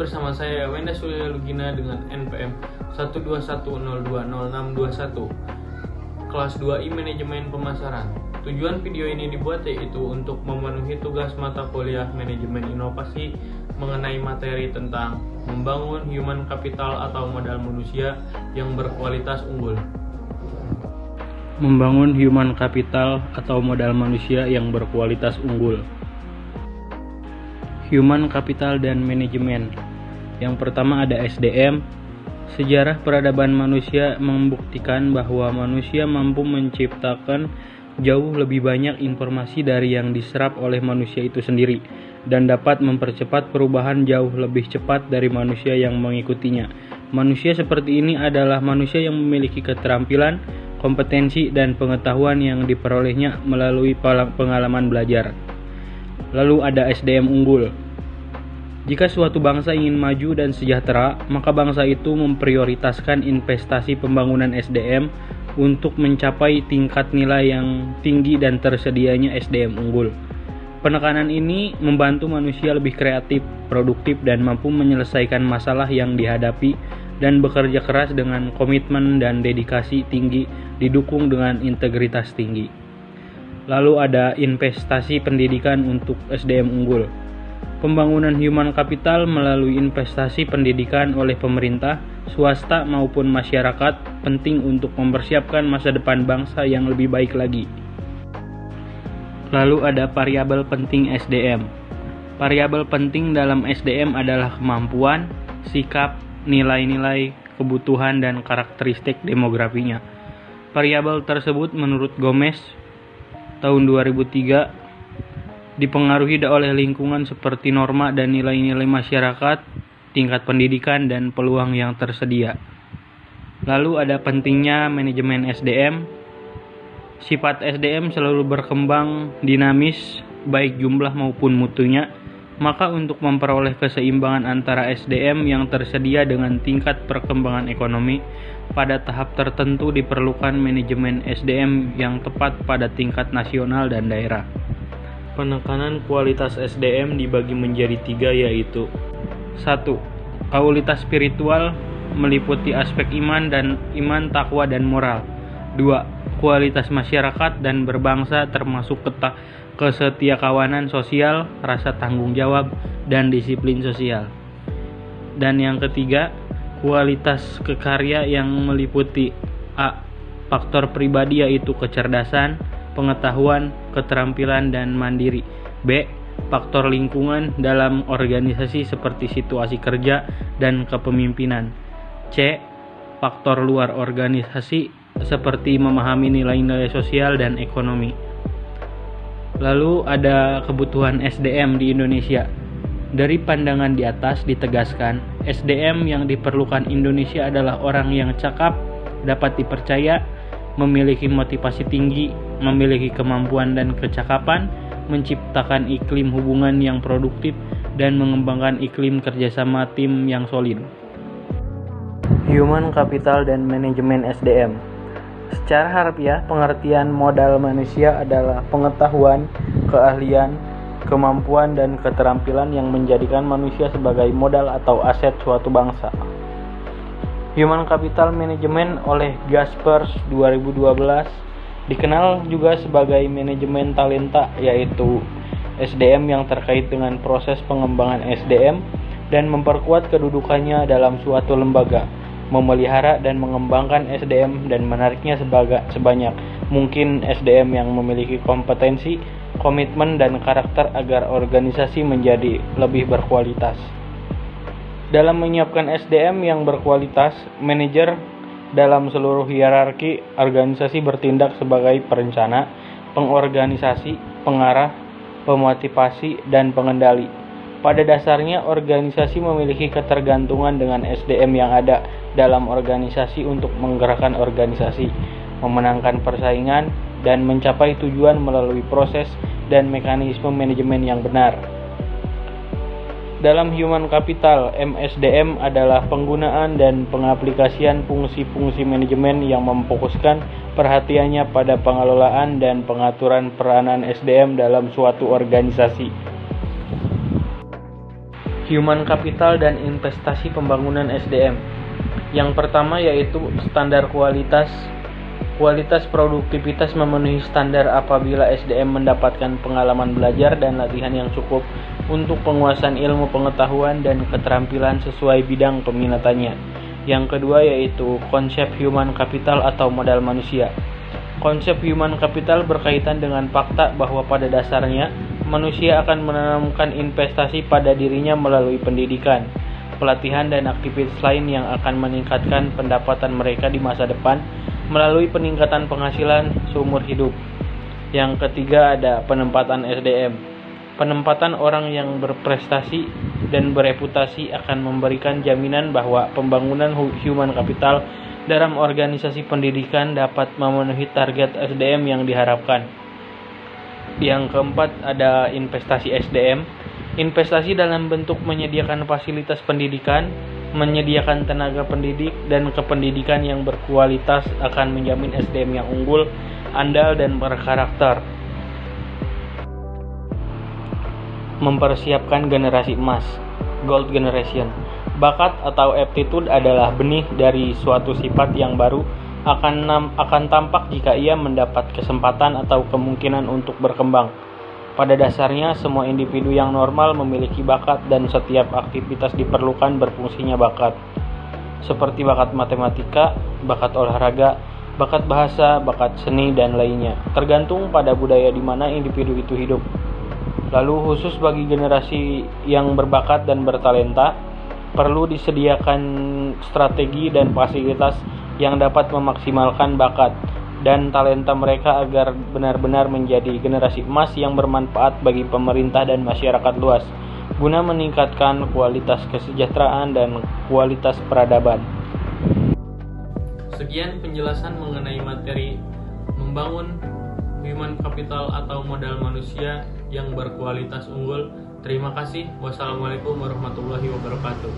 bersama saya Wenda Surya Lugina dengan NPM 121020621 Kelas 2I Manajemen Pemasaran. Tujuan video ini dibuat yaitu untuk memenuhi tugas mata kuliah Manajemen Inovasi mengenai materi tentang membangun human capital atau modal manusia yang berkualitas unggul. Membangun human capital atau modal manusia yang berkualitas unggul. Human capital dan manajemen. Yang pertama ada SDM. Sejarah peradaban manusia membuktikan bahwa manusia mampu menciptakan jauh lebih banyak informasi dari yang diserap oleh manusia itu sendiri dan dapat mempercepat perubahan jauh lebih cepat dari manusia yang mengikutinya. Manusia seperti ini adalah manusia yang memiliki keterampilan, kompetensi, dan pengetahuan yang diperolehnya melalui pengalaman belajar. Lalu ada SDM unggul. Jika suatu bangsa ingin maju dan sejahtera, maka bangsa itu memprioritaskan investasi pembangunan SDM untuk mencapai tingkat nilai yang tinggi dan tersedianya SDM unggul. Penekanan ini membantu manusia lebih kreatif, produktif, dan mampu menyelesaikan masalah yang dihadapi dan bekerja keras dengan komitmen dan dedikasi tinggi didukung dengan integritas tinggi. Lalu ada investasi pendidikan untuk SDM unggul. Pembangunan human capital melalui investasi pendidikan oleh pemerintah, swasta maupun masyarakat penting untuk mempersiapkan masa depan bangsa yang lebih baik lagi. Lalu ada variabel penting SDM. Variabel penting dalam SDM adalah kemampuan, sikap, nilai-nilai, kebutuhan, dan karakteristik demografinya. Variabel tersebut menurut Gomez tahun 2003 dipengaruhi oleh lingkungan seperti norma dan nilai-nilai masyarakat, tingkat pendidikan, dan peluang yang tersedia. Lalu ada pentingnya manajemen SDM. Sifat SDM selalu berkembang dinamis, baik jumlah maupun mutunya. Maka untuk memperoleh keseimbangan antara SDM yang tersedia dengan tingkat perkembangan ekonomi, pada tahap tertentu diperlukan manajemen SDM yang tepat pada tingkat nasional dan daerah. Penekanan kualitas SDM dibagi menjadi 3 yaitu 1. Kualitas spiritual meliputi aspek iman, takwa, dan moral. 2. Kualitas masyarakat dan berbangsa termasuk kesetiakawanan sosial, rasa tanggung jawab, dan disiplin sosial. Dan yang ketiga, kualitas kekarya yang meliputi A. Faktor pribadi yaitu kecerdasan, pengetahuan, keterampilan, dan mandiri. B. Faktor lingkungan dalam organisasi seperti situasi kerja dan kepemimpinan. C. Faktor luar organisasi seperti memahami nilai-nilai sosial dan ekonomi. Lalu ada kebutuhan SDM di Indonesia. Dari pandangan di atas ditegaskan, SDM yang diperlukan Indonesia adalah orang yang cakap, dapat dipercaya, memiliki motivasi tinggi, memiliki kemampuan dan kecakapan, menciptakan iklim hubungan yang produktif, dan mengembangkan iklim kerjasama tim yang solid. Human capital dan manajemen SDM. Secara harfiah, pengertian modal manusia adalah pengetahuan, keahlian, kemampuan, dan keterampilan yang menjadikan manusia sebagai modal atau aset suatu bangsa. Human Capital Management oleh Gaspers 2012 dikenal juga sebagai manajemen talenta, yaitu SDM yang terkait dengan proses pengembangan SDM dan memperkuat kedudukannya dalam suatu lembaga, memelihara dan mengembangkan SDM dan menariknya sebanyak mungkin SDM yang memiliki kompetensi, komitmen, dan karakter agar organisasi menjadi lebih berkualitas. Dalam menyiapkan SDM yang berkualitas, manajer dalam seluruh hierarki organisasi bertindak sebagai perencana, pengorganisasi, pengarah, pemotivasi, dan pengendali. Pada dasarnya, organisasi memiliki ketergantungan dengan SDM yang ada dalam organisasi untuk menggerakkan organisasi, memenangkan persaingan, dan mencapai tujuan melalui proses dan mekanisme manajemen yang benar. Dalam human capital, MSDM adalah penggunaan dan pengaplikasian fungsi-fungsi manajemen yang memfokuskan perhatiannya pada pengelolaan dan pengaturan peranan SDM dalam suatu organisasi. Human capital dan investasi pembangunan SDM. Yang pertama yaitu standar kualitas. Kualitas produktivitas memenuhi standar apabila SDM mendapatkan pengalaman belajar dan latihan yang cukup untuk penguasaan ilmu pengetahuan dan keterampilan sesuai bidang peminatannya. Yang kedua yaitu konsep human capital atau modal manusia. Konsep human capital berkaitan dengan fakta bahwa pada dasarnya manusia akan menanamkan investasi pada dirinya melalui pendidikan, pelatihan dan aktivitas lain yang akan meningkatkan pendapatan mereka di masa depan melalui peningkatan penghasilan seumur hidup. Yang ketiga ada penempatan SDM. Penempatan orang yang berprestasi dan bereputasi akan memberikan jaminan bahwa pembangunan human capital dalam organisasi pendidikan dapat memenuhi target SDM yang diharapkan. Yang keempat ada investasi SDM. Investasi dalam bentuk menyediakan fasilitas pendidikan, menyediakan tenaga pendidik, dan kependidikan yang berkualitas akan menjamin SDM yang unggul, andal, dan berkarakter. Mempersiapkan generasi emas, Gold Generation. Bakat atau aptitude adalah benih dari suatu sifat yang baru akan tampak jika ia mendapat kesempatan atau kemungkinan untuk berkembang. Pada dasarnya, semua individu yang normal memiliki bakat dan setiap aktivitas diperlukan berfungsinya bakat. Seperti bakat matematika, bakat olahraga, bakat bahasa, bakat seni, dan lainnya. Tergantung pada budaya di mana individu itu hidup. Lalu khusus bagi generasi yang berbakat dan bertalenta, perlu disediakan strategi dan fasilitas yang dapat memaksimalkan bakat dan talenta mereka agar benar-benar menjadi generasi emas yang bermanfaat bagi pemerintah dan masyarakat luas, guna meningkatkan kualitas kesejahteraan dan kualitas peradaban. Sekian penjelasan mengenai materi membangun human capital atau modal manusia yang berkualitas unggul. Terima kasih. Wassalamualaikum warahmatullahi wabarakatuh.